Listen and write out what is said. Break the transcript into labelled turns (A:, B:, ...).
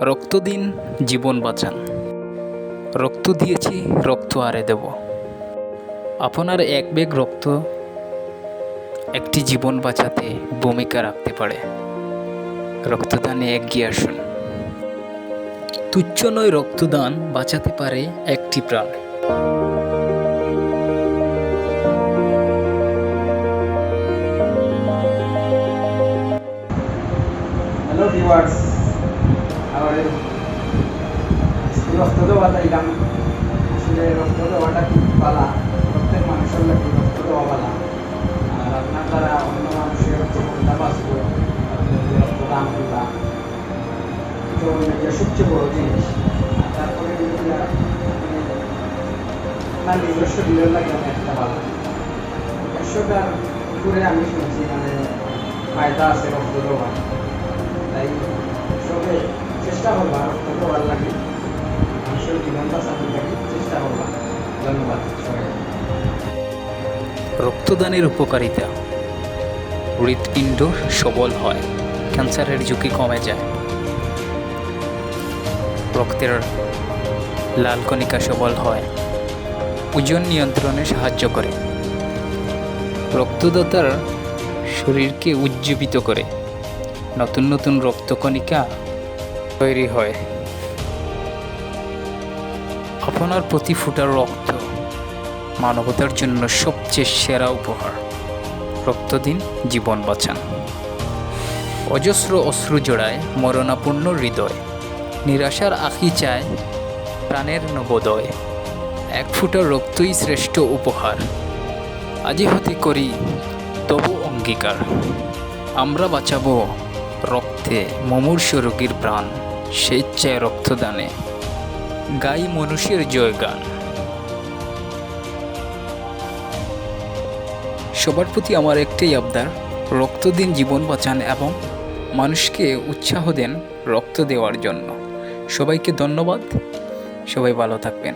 A: রক্ত দিন, জীবন বাঁচান। রক্ত দিয়েছি, রক্ত আরে দেব। আপনার এক ব্যাগ রক্ত একটি জীবন বাঁচাতে ভূমিকা রাখতে পারে। রক্তদানে এগিয়ে আসুন। তুচ্ছ নয়, রক্তদান বাঁচাতে পারে একটি প্রাণ।
B: হ্যালো ভিউয়ার্স, আমার রক্ত দেওয়া যাইলাম। আসলে রক্ত দেওয়াটা খুব পালা, প্রত্যেক মানুষের লাগে রক্ত দেওয়া পালা। আর আপনার দ্বারা অন্য মানুষের জীবনটা বাঁচব, আপনি যদি রক্তদান করবা তো এটা সবচেয়ে বড় জিনিস। আর তারপরে আপনার নিজস্ব শরীরের লাগে আমি একটা ভালো 100টার উপরে আমি শুনছি ফায়দা আছে রক্ত দেওয়া। তাই সবে চেষ্টা করবা রক্ত দেওয়ার লাগে, মানুষের জীবন বাঁচানোর লাগে চেষ্টা করবা। ধন্যবাদ সবাই।
A: রক্তদানের উপকারিতা: হৃৎপিণ্ড সবল হয়, ক্যান্সারের ঝুঁকি কমে যায়, রক্তের লাল কণিকা সবল হয়, ওজন নিয়ন্ত্রণে সাহায্য করে, রক্তদাতার শরীরকে উজ্জীবিত করে, নতুন নতুন রক্তকণিকা তৈরি হয়। আপনার প্রতি ফোঁটা রক্ত মানবতার জন্য সবচেয়ে সেরা উপহার। রক্ত দিন, জীবন বাঁচান। অজস্র অশ্রু জোড়ায় মরণাপন্ন হৃদয়, নিরাশার আঁখি চায় প্রাণের নবোদয়। এক ফোঁটা রক্তই শ্রেষ্ঠ উপহার, আজই হতে করি তবু অঙ্গীকার। আমরা বাঁচাবো রক্তে মুমূর্ষ রোগীর প্রাণ, স্বেচ্ছায় রক্তদানে গাই মনুষ্যের জয়গান। সবার প্রতি আমার একটাই আবদার, রক্ত দিন, জীবন বাঁচান এবং মানুষকে উৎসাহ দেন রক্ত দেওয়ার জন্য। সবাইকে ধন্যবাদ, সবাই ভালো থাকবেন।